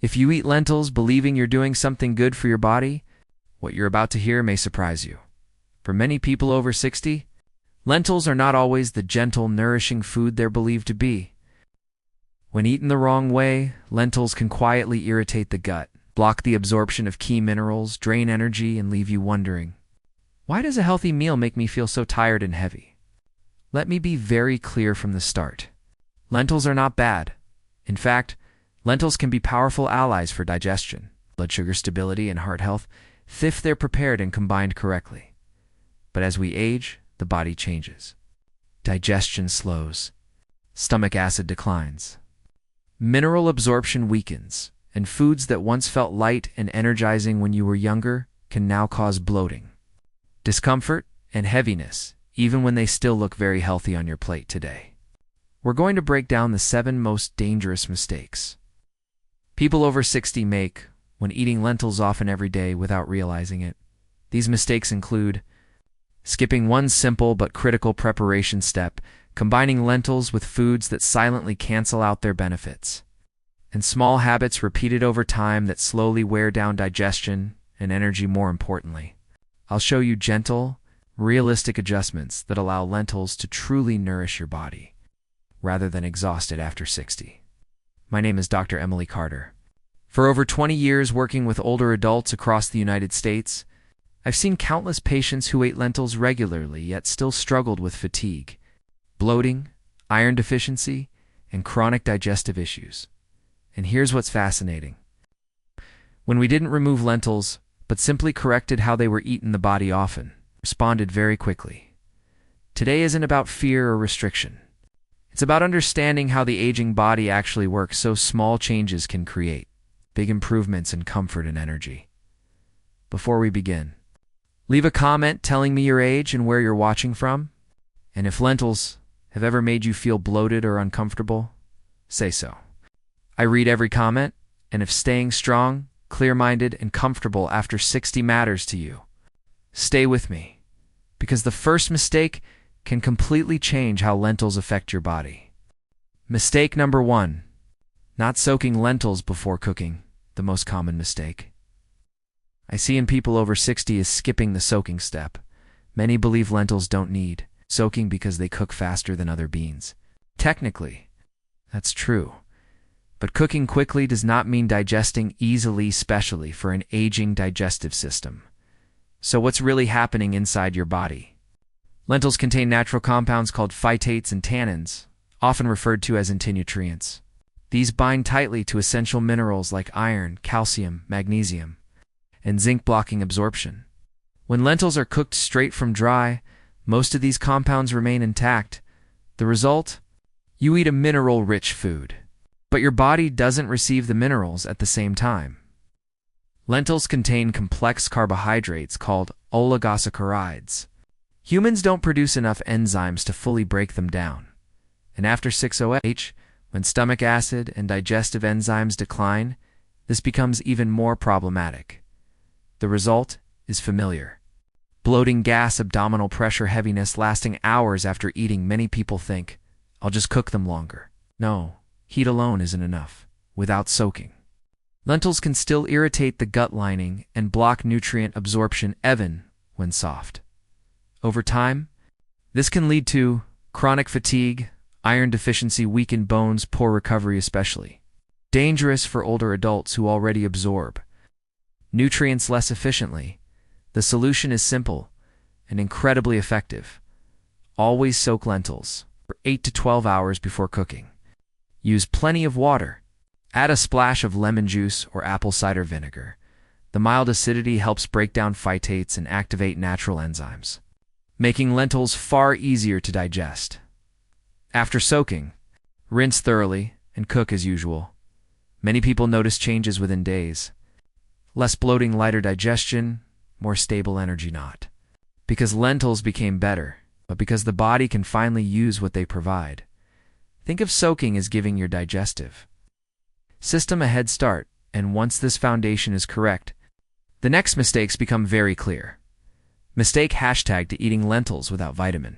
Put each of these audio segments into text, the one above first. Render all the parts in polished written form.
If you eat lentils believing you're doing something good for your body, what you're about to hear may surprise you. For many people over 60, lentils are not always the gentle, nourishing food they're believed to be. When eaten the wrong way, lentils can quietly irritate the gut, block the absorption of key minerals, drain energy, and leave you wondering, why does a healthy meal make me feel so tired and heavy? Let me be very clear from the start. Lentils are not bad. In fact, lentils can be powerful allies for digestion, blood sugar stability, and heart health if they're prepared and combined correctly. But as we age, the body changes. Digestion slows. Stomach acid declines. Mineral absorption weakens, and foods that once felt light and energizing when you were younger can now cause bloating, discomfort, and heaviness, even when they still look very healthy on your plate today. We're going to break down the 7 most dangerous mistakes people over 60 make when eating lentils often every day without realizing it. These mistakes include skipping one simple but critical preparation step, combining lentils with foods that silently cancel out their benefits, and small habits repeated over time that slowly wear down digestion and energy. More importantly, I'll show you gentle, realistic adjustments that allow lentils to truly nourish your body, rather than exhaust it after 60. My name is Dr. Emily Carter. For over 20 years working with older adults across the United States, I've seen countless patients who ate lentils regularly yet still struggled with fatigue, bloating, iron deficiency, and chronic digestive issues. And here's what's fascinating. When we didn't remove lentils, but simply corrected how they were eaten, the body often responded very quickly. Today isn't about fear or restriction. It's about understanding how the aging body actually works, so small changes can create big improvements in comfort and energy. Before we begin, leave a comment telling me your age and where you're watching from. And if lentils have ever made you feel bloated or uncomfortable, say so. I read every comment, and if staying strong, clear-minded, and comfortable after 60 matters to you, stay with me, because the first mistake can completely change how lentils affect your body. Mistake number 1. Not soaking lentils before cooking, the most common mistake I see in people over 60 is skipping the soaking step. Many believe lentils don't need soaking because they cook faster than other beans. Technically, that's true. But cooking quickly does not mean digesting easily, especially for an aging digestive system. So what's really happening inside your body? Lentils contain natural compounds called phytates and tannins, often referred to as antinutrients. These bind tightly to essential minerals like iron, calcium, magnesium, and zinc, blocking absorption. When lentils are cooked straight from dry, most of these compounds remain intact. The result? You eat a mineral-rich food, but your body doesn't receive the minerals at the same time. Lentils contain complex carbohydrates called oligosaccharides. Humans don't produce enough enzymes to fully break them down. And after 6-OH, when stomach acid and digestive enzymes decline, this becomes even more problematic. The result is familiar. Bloating, gas, abdominal pressure, heaviness lasting hours after eating. Many people think, I'll just cook them longer. No, heat alone isn't enough, without soaking. Lentils can still irritate the gut lining and block nutrient absorption even when soft. Over time, this can lead to chronic fatigue, iron deficiency, weakened bones, poor recovery, especially dangerous for older adults who already absorb nutrients less efficiently. The solution is simple and incredibly effective. Always soak lentils for 8 to 12 hours before cooking. Use plenty of water. Add a splash of lemon juice or apple cider vinegar. The mild acidity helps break down phytates and activate natural enzymes, making lentils far easier to digest. After soaking, rinse thoroughly and cook as usual. Many people notice changes within days. Less bloating, lighter digestion, more stable energy. Not because lentils became better, but because the body can finally use what they provide. Think of soaking as giving your digestive system a head start, and once this foundation is correct, the next mistakes become very clear. Mistake hashtag to eating lentils without vitamin.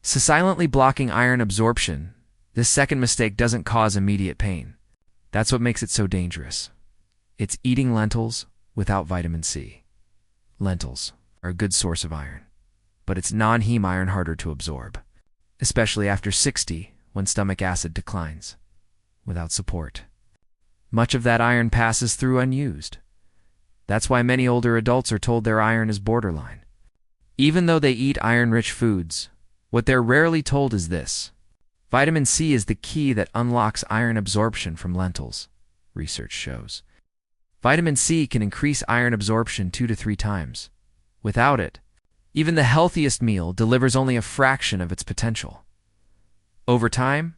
So silently blocking iron absorption. This second mistake doesn't cause immediate pain. That's what makes it so dangerous. It's eating lentils without vitamin C. Lentils are a good source of iron, but it's non-heme iron harder to absorb, especially after 60 when stomach acid declines. Without support, much of that iron passes through unused. That's why many older adults are told their iron is borderline. Even though they eat iron-rich foods, what they're rarely told is this: vitamin C is the key that unlocks iron absorption from lentils, research shows. Vitamin C can increase iron absorption 2 to 3 times. Without it, even the healthiest meal delivers only a fraction of its potential. Over time,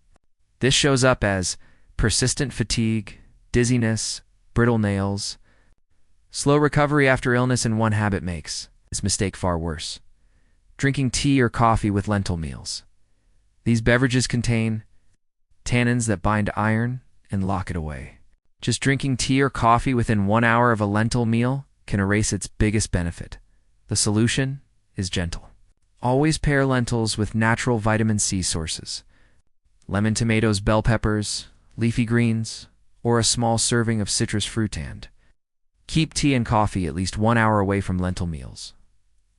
this shows up as persistent fatigue, dizziness, brittle nails, slow recovery after illness, and one habit makes this mistake far worse: drinking tea or coffee with lentil meals. These beverages contain tannins that bind iron and lock it away. Just drinking tea or coffee within 1 hour of a lentil meal can erase its biggest benefit. The solution is gentle. Always pair lentils with natural vitamin C sources: lemon, tomatoes, bell peppers, leafy greens, or a small serving of citrus fruit. And keep tea and coffee at least 1 hour away from lentil meals.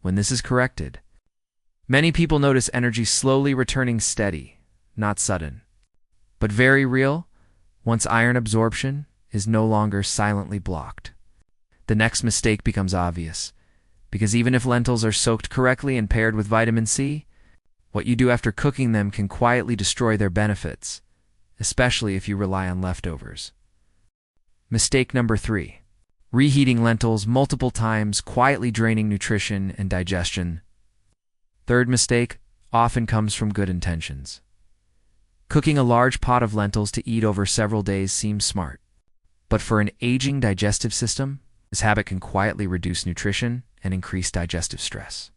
When this is corrected, many people notice energy slowly returning, steady, not sudden, but very real, once iron absorption is no longer silently blocked. The next mistake becomes obvious, because even if lentils are soaked correctly and paired with vitamin C, what you do after cooking them can quietly destroy their benefits, especially if you rely on leftovers. Mistake number 3. Reheating lentils multiple times, quietly draining nutrition and digestion. Third mistake often comes from good intentions. Cooking a large pot of lentils to eat over several days seems smart, but for an aging digestive system, this habit can quietly reduce nutrition and increase digestive stress.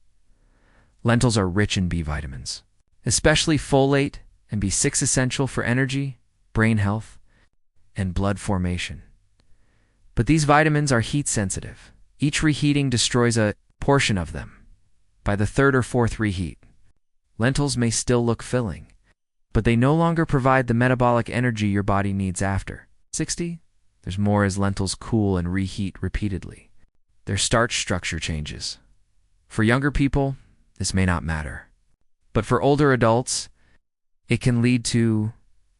Lentils are rich in B vitamins, especially folate and B6, essential for energy, brain health, and blood formation. But these vitamins are heat sensitive. Each reheating destroys a portion of them. By the 3rd or 4th reheat, lentils may still look filling, but they no longer provide the metabolic energy your body needs after 60. There's more as lentils cool and reheat repeatedly. Their starch structure changes. For younger people, this may not matter. But for older adults, it can lead to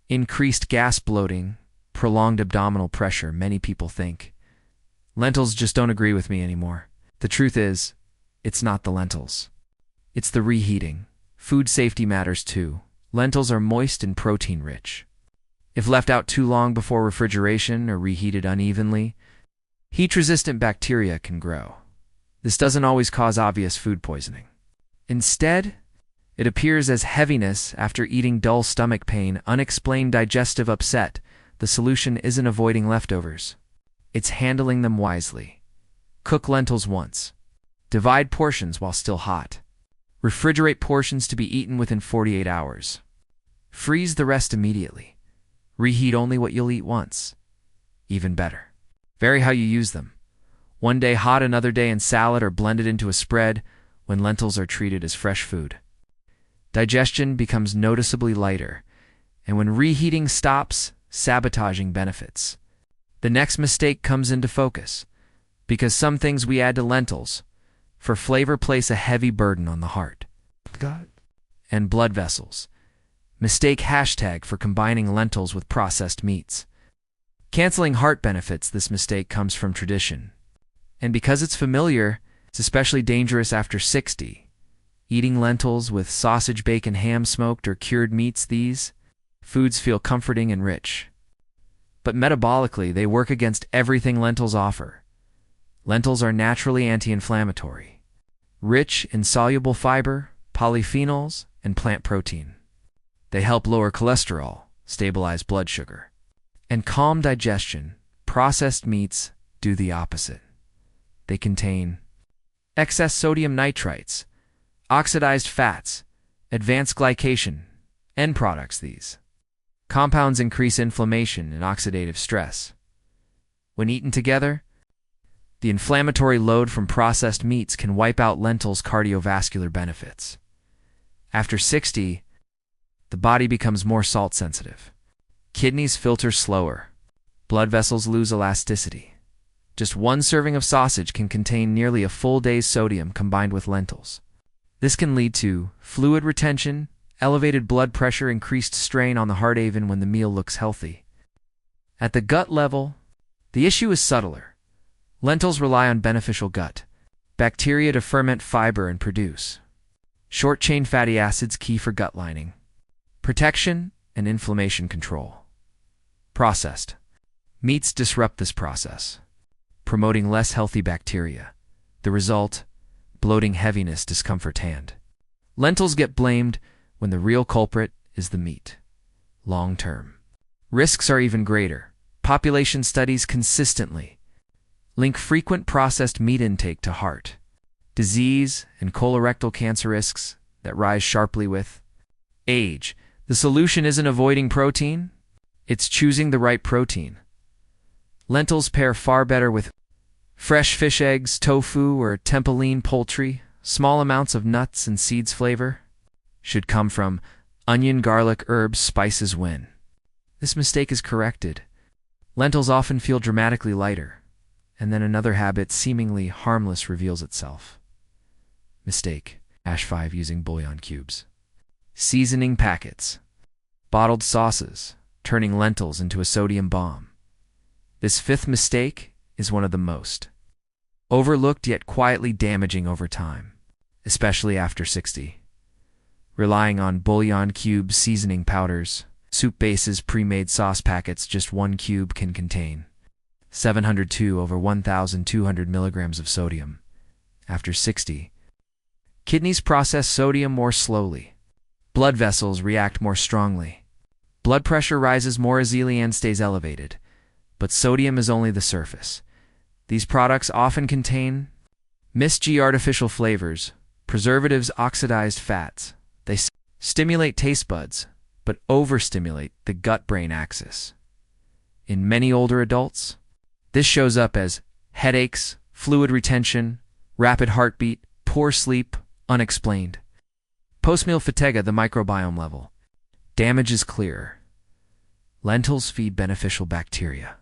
increased gas, bloating, prolonged abdominal pressure. Many people think, lentils just don't agree with me anymore. The truth is, it's not the lentils. It's the reheating. Food safety matters too. Lentils are moist and protein-rich. If left out too long before refrigeration or reheated unevenly, heat-resistant bacteria can grow. This doesn't always cause obvious food poisoning. Instead, it appears as heaviness after eating, dull stomach pain, unexplained digestive upset. The solution isn't avoiding leftovers. It's handling them wisely. Cook lentils once. Divide portions while still hot. Refrigerate portions to be eaten within 48 hours. Freeze the rest immediately. Reheat only what you'll eat once. Even better, vary how you use them. One day hot, another day in salad, or blended into a spread when lentils are treated as fresh food. Digestion becomes noticeably lighter, and when reheating stops sabotaging benefits. The next mistake comes into focus, because some things we add to lentils for flavor place a heavy burden on the heart, gut, and blood vessels. Mistake hashtag for combining lentils with processed meats. Canceling heart benefits. This mistake comes from tradition, and because it's familiar, it's especially dangerous after 60. Eating lentils with sausage, bacon, ham, smoked or cured meats. These foods feel comforting and rich, but metabolically they work against everything lentils offer. Lentils are naturally anti-inflammatory, rich in soluble fiber, polyphenols, and plant protein. They help lower cholesterol, stabilize blood sugar, and calm digestion. Processed meats do the opposite. They contain excess sodium nitrites, oxidized fats, advanced glycation, end products. These compounds increase inflammation and oxidative stress. When eaten together, the inflammatory load from processed meats can wipe out lentils' cardiovascular benefits. After 60, the body becomes more salt-sensitive. Kidneys filter slower. Blood vessels lose elasticity. Just one serving of sausage can contain nearly a full day's sodium combined with lentils. This can lead to fluid retention, elevated blood pressure, increased strain on the heart even when the meal looks healthy. At the gut level, the issue is subtler. Lentils rely on beneficial gut bacteria to ferment fiber and produce short-chain fatty acids key for gut lining, protection, and inflammation control. Processed meats disrupt this process, promoting less healthy bacteria. The result: bloating, heaviness, discomfort. And lentils get blamed when the real culprit is the meat. Long-term risks are even greater. Population studies consistently link frequent processed meat intake to heart disease and colorectal cancer risks that rise sharply with age. The solution isn't avoiding protein, it's choosing the right protein. Lentils pair far better with fresh fish, eggs, tofu, or tempeh lean poultry. Small amounts of nuts and seeds. Flavor should come from onion, garlic, herbs, spices. When this mistake is corrected, lentils often feel dramatically lighter, and then another habit, seemingly harmless, reveals itself. Mistake. #5 Using bouillon cubes. Seasoning packets. Bottled sauces, turning lentils into a sodium bomb. This fifth mistake is one of the most overlooked yet quietly damaging over time, especially after 60. Relying on bouillon cubes, seasoning powders, soup bases, pre-made sauce packets. Just one cube can contain 702 over 1,200 milligrams of sodium. After 60, kidneys process sodium more slowly. Blood vessels react more strongly. Blood pressure rises more easily and stays elevated. But sodium is only the surface. These products often contain artificial flavors, preservatives, oxidized fats. They stimulate taste buds, but overstimulate the gut-brain axis. In many older adults, this shows up as headaches, fluid retention, rapid heartbeat, poor sleep, unexplained post-meal fatigue. The microbiome level damage is clear. Lentils feed beneficial bacteria.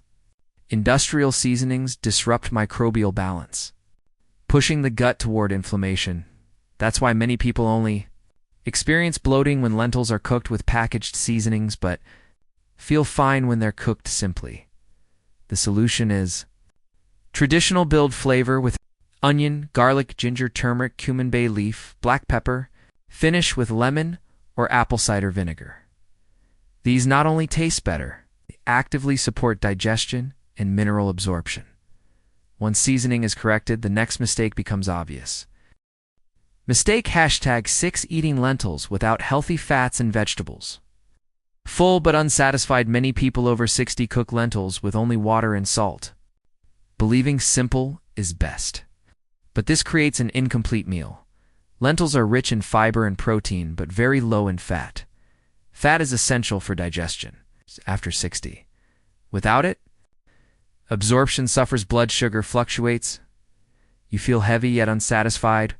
Industrial seasonings disrupt microbial balance, pushing the gut toward inflammation. That's why many people only experience bloating when lentils are cooked with packaged seasonings, but feel fine when they're cooked simply. The solution is traditional build flavor with onion, garlic, ginger, turmeric, cumin, bay leaf, black pepper. Finish with lemon or apple cider vinegar. These not only taste better, they actively support digestion and mineral absorption. Once seasoning is corrected, the next mistake becomes obvious. Mistake #6 Eating lentils without healthy fats and vegetables. Full but unsatisfied, many people over 60 cook lentils with only water and salt, believing simple is best. But this creates an incomplete meal. Lentils are rich in fiber and protein, but very low in fat. Fat is essential for digestion after 60. Without it, absorption suffers, blood sugar fluctuates. You feel heavy yet unsatisfied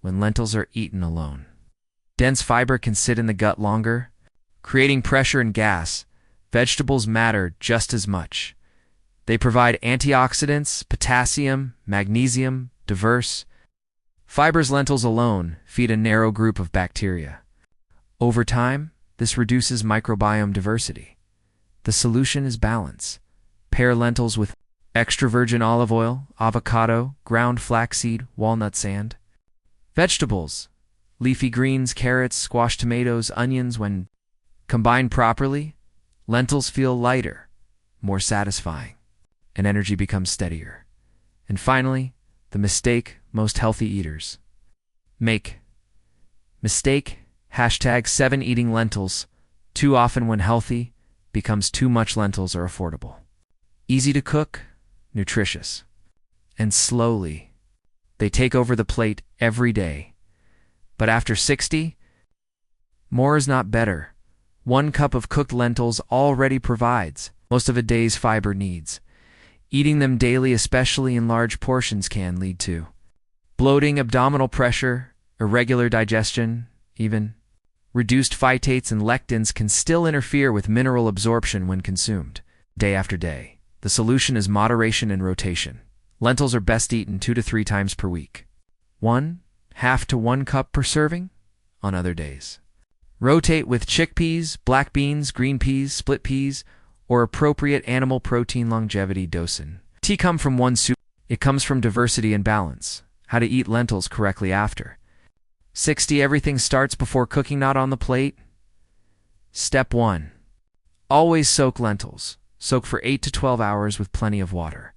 when lentils are eaten alone. Dense fiber can sit in the gut longer, creating pressure and gas. Vegetables matter just as much. They provide antioxidants, potassium, magnesium, diverse fibers. Lentils alone feed a narrow group of bacteria. Over time, this reduces microbiome diversity. The solution is balance. Pair lentils with extra virgin olive oil, avocado, ground flaxseed, walnuts, and vegetables, leafy greens, carrots, squash, tomatoes, onions. When combined properly, lentils feel lighter, more satisfying, and energy becomes steadier. And finally, the mistake most healthy eaters make. Mistake #7 Eating lentils too often when healthy becomes too much. Lentils are affordable, easy to cook, nutritious, and slowly they take over the plate every day. But after 60, more is not better. 1 cup of cooked lentils already provides most of a day's fiber needs. Eating them daily, especially in large portions, can lead to bloating, abdominal pressure, irregular digestion, even reduced phytates and lectins can still interfere with mineral absorption when consumed day after day. The solution is moderation and rotation. Lentils are best eaten 2 to 3 times per week. 1/2 to 1 cup per serving on other days. Rotate with chickpeas, black beans, green peas, split peas, or appropriate animal protein longevity dosing. Tea come from one soup. It comes from diversity and balance. How to eat lentils correctly after. 60. Everything starts before cooking, not on the plate. Step 1. Always soak lentils. Soak for 8 to 12 hours with plenty of water.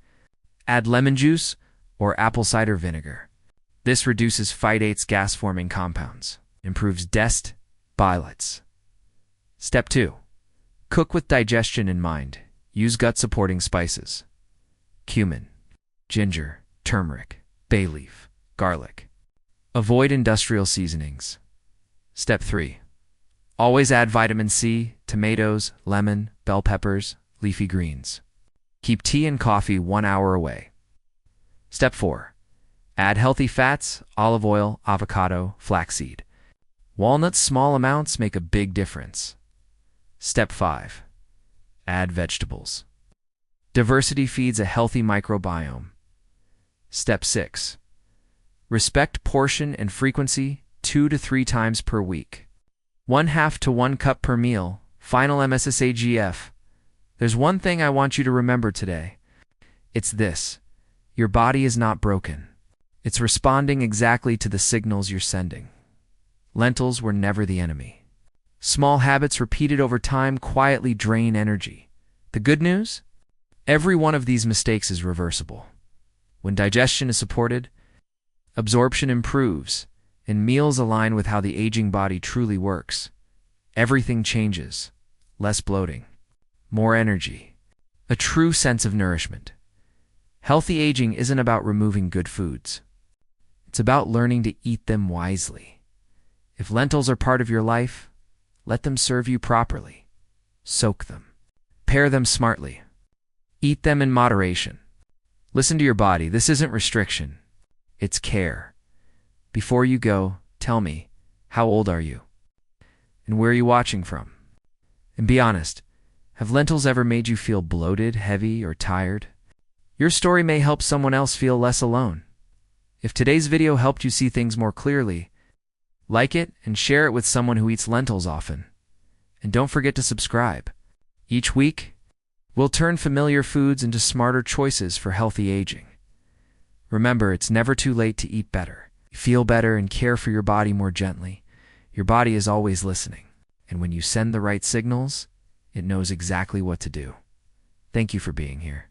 Add lemon juice or apple cider vinegar. This reduces phytates, gas-forming compounds. Improves digestive bilates. Step 2. Cook with digestion in mind. Use gut-supporting spices. Cumin, ginger, turmeric, bay leaf, garlic. Avoid industrial seasonings. Step 3. Always add vitamin C, tomatoes, lemon, bell peppers, leafy greens. Keep tea and coffee 1 hour away. Step 4. Add healthy fats, olive oil, avocado, flaxseed. Walnuts, small amounts, make a big difference. Step 5. Add vegetables. Diversity feeds a healthy microbiome. Step 6. Respect portion and frequency 2 to 3 times per week. 1/2 to 1 cup per meal. Final MSSAGF. There's one thing I want you to remember today. It's this. Your body is not broken. It's responding exactly to the signals you're sending. Lentils were never the enemy. Small habits repeated over time quietly drain energy. The good news? Every one of these mistakes is reversible. When digestion is supported, absorption improves, and meals align with how the aging body truly works. Everything changes. Less bloating, more energy, a true sense of nourishment. Healthy aging isn't about removing good foods. It's about learning to eat them wisely. If lentils are part of your life, let them serve you properly. Soak them. Pair them smartly. Eat them in moderation. Listen to your body. This isn't restriction. It's care. Before you go, tell me, how old are you? And where are you watching from? And be honest, have lentils ever made you feel bloated, heavy, or tired? Your story may help someone else feel less alone. If today's video helped you see things more clearly, like it and share it with someone who eats lentils often. And don't forget to subscribe. Each week, we'll turn familiar foods into smarter choices for healthy aging. Remember, it's never too late to eat better, feel better, and care for your body more gently. Your body is always listening, and when you send the right signals, it knows exactly what to do. Thank you for being here.